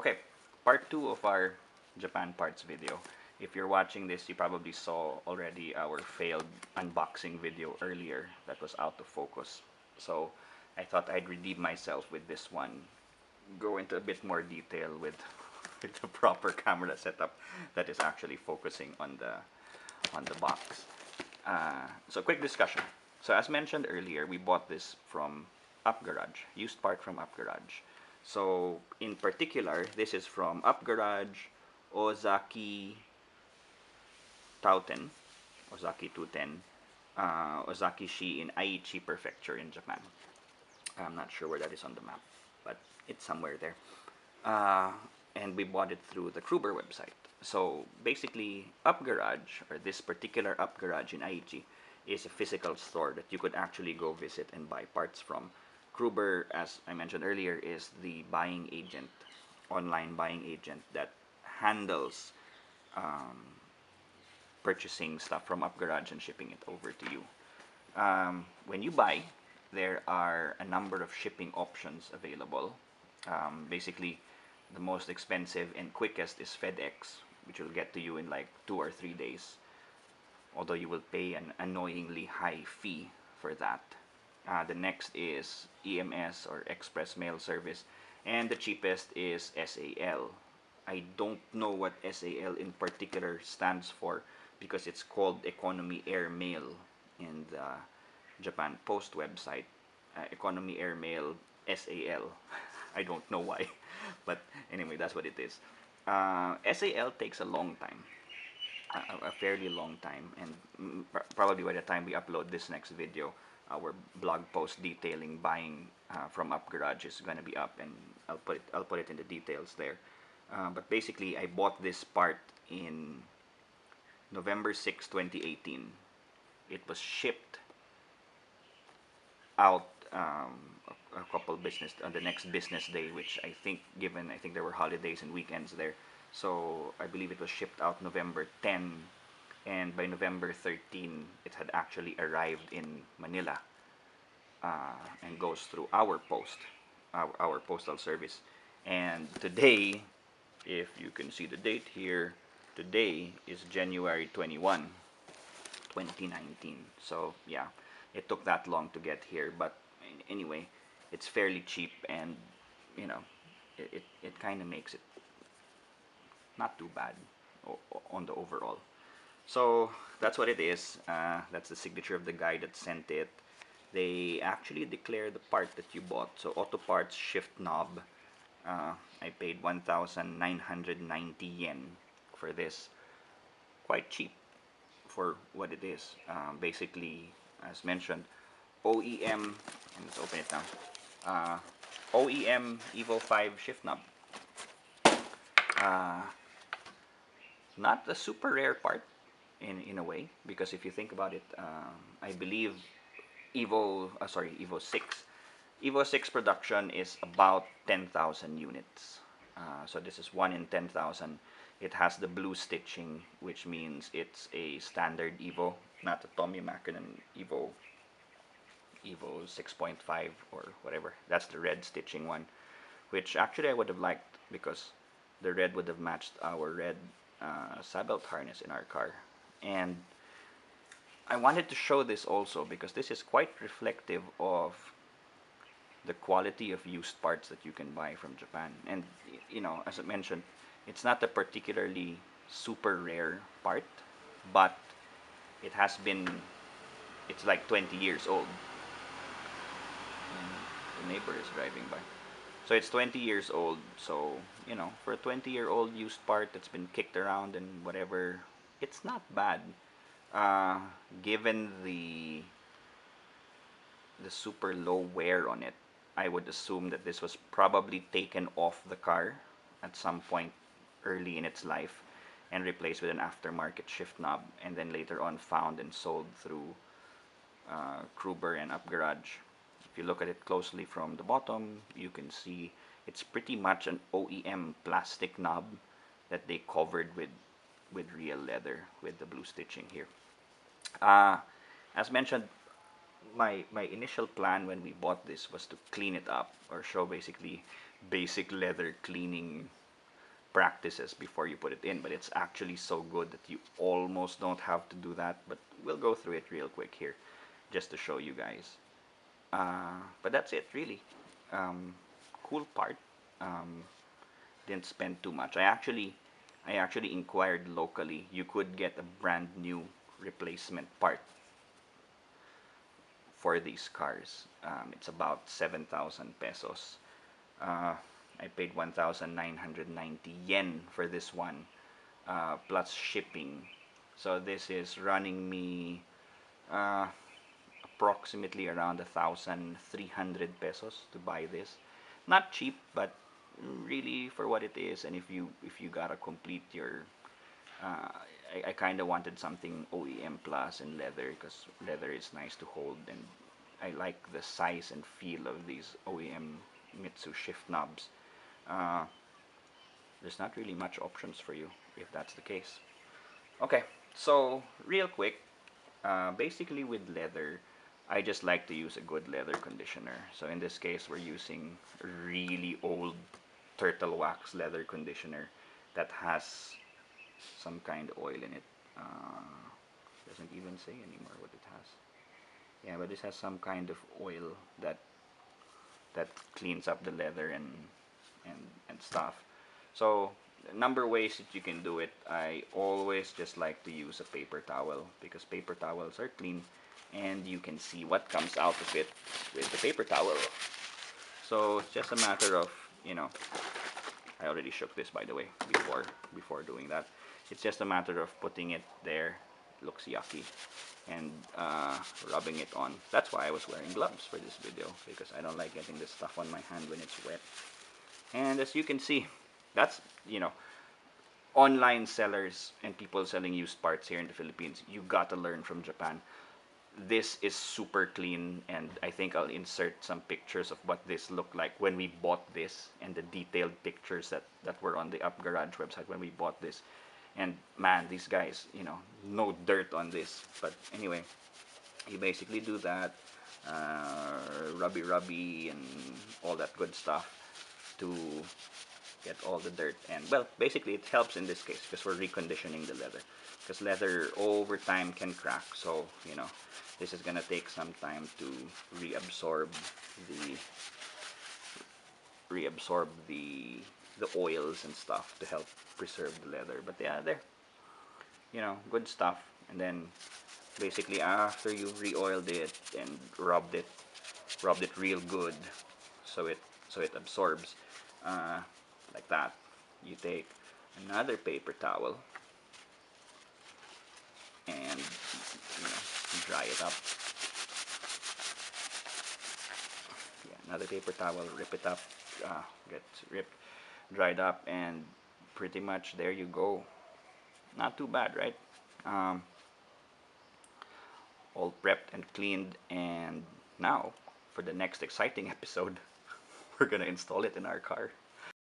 Okay, part 2 of our Japan parts video. If you're watching this, you probably saw already our failed unboxing video earlier that was out of focus. So I thought I'd redeem myself with this one, go into a bit more detail with, with the proper camera setup that is actually focusing on the box. So quick discussion. So as mentioned earlier, we bought this from Up Garage, used part from Up Garage. So in particular, this is from Up Garage, Ozaki Tauten, Ozaki 210, Ozaki Shi in Aichi Prefecture in Japan. I'm not sure where that is on the map, but it's somewhere there. Uh, and we bought it through the Kruber website. So basically, Up Garage, or this particular Up Garage in Aichi, is a physical store that you could actually go visit and buy parts from. Kruber, as I mentioned earlier, is the buying agent, online buying agent that handles um, purchasing stuff from Up Garage and shipping it over to you. When you buy, there are a number of shipping options available. Basically, the most expensive and quickest is FedEx, which will get to you in like 2 or 3 days, although you will pay an annoyingly high fee for that. The next is EMS or Express Mail Service, and the cheapest is SAL. I don't know what SAL in particular stands for because it's called Economy Air Mail in the Japan Post website. Economy Air Mail SAL. I don't know why, but anyway, that's what it is. SAL takes a long time, a fairly long time, and probably by the time we upload this next video, our blog post detailing buying from Up Garage is going to be up, and I'll put it in the details there. But basically, I bought this part in November 6, 2018. It was shipped out a couple business on the next business day, which I think there were holidays and weekends there, so I believe it was shipped out November 10, and by November 13 it had actually arrived in Manila, and goes through our postal service. And today, if you can see the date here, today is January 21, 2019. So yeah, it took that long to get here, but anyway, it's fairly cheap, and you know, it kind of makes it not too bad on the overall. So that's what it is. That's the signature of the guy that sent it. They actually declare the part that you bought. So Auto Parts shift knob. I paid 1,990 yen for this. Quite cheap for what it is. Basically, as mentioned, OEM, and let's open it now. OEM Evo 5 shift knob. Uh, Not a super rare part in a way, because if you think about it, I believe Evo 6. Evo 6 production is about 10,000 units. So this is 1 in 10,000. It has the blue stitching, which means it's a standard Evo, not a Tommy Mackinnon Evo 6.5 or whatever. That's the red stitching one, which actually I would have liked because the red would have matched our red saddle harness in our car. And I wanted to show this also because this is quite reflective of the quality of used parts that you can buy from Japan. And you know, as I mentioned, it's not a particularly super rare part, but it has been, it's like 20 years old. And the neighbor is driving by. So it's 20 years old. So, you know, for a 20-year-old used part that's been kicked around and whatever, it's not bad. Uh, Given the super low wear on it, I would assume that this was probably taken off the car at some point early in its life and replaced with an aftermarket shift knob, and then later on found and sold through Kruber and Up Garage. If you look at it closely from the bottom, you can see it's pretty much an OEM plastic knob that they covered with real leather with the blue stitching here. Uh, as mentioned, my initial plan when we bought this was to clean it up or show basically basic leather cleaning practices before you put it in, but it's actually so good that you almost don't have to do that. But we'll go through it real quick here just to show you guys. But that's it, really. Um, cool part. Um, didn't spend too much. I actually inquired locally. You could get a brand new replacement part for these cars. It's about 7,000 pesos. Uh, I paid 1,990 yen for this one, plus shipping. So this is running me uh, approximately around 1,300 pesos to buy this. Not cheap, but really for what it is. And if you gotta complete your, uh, I kind of wanted something OEM plus and leather, because leather is nice to hold, and I like the size and feel of these OEM Mitsu shift knobs. Uh, there's not really much options for you if that's the case. Okay, so real quick, basically with leather, I just like to use a good leather conditioner. So in this case, we're using really old turtle wax leather conditioner that has some kind of oil in it. Doesn't even say anymore what it has. Yeah, but this has some kind of oil that cleans up the leather and stuff. So number of ways that you can do it. I always just like to use a paper towel, because paper towels are clean and you can see what comes out of it with the paper towel. So it's just a matter of, I already shook this, by the way, before doing that. It's just a matter of putting it there. Looks yucky, and rubbing it on. That's why I was wearing gloves for this video, because I don't like getting this stuff on my hand when it's wet. And as you can see, that's, online sellers and people selling used parts here in the Philippines, you gotta learn from Japan. This is super clean, and I think I'll insert some pictures of what this looked like when we bought this, and the detailed pictures that were on the Up Garage website when we bought this. And man, these guys, no dirt on this. But anyway, you basically do that, rubby and all that good stuff to get all the dirt. And well, basically it helps in this case because we're reconditioning the leather, because leather over time can crack. So this is gonna take some time to reabsorb the the oils and stuff to help preserve the leather. But yeah, there, good stuff. And then basically after you re-oiled it and rubbed it real good, so it absorbs, uh, like that, you take another paper towel and dry it up. Yeah, another paper towel, rip it up, get ripped, dried up, and pretty much there you go. Not too bad, right? Um, all prepped and cleaned, and now for the next exciting episode, we're gonna install it in our car.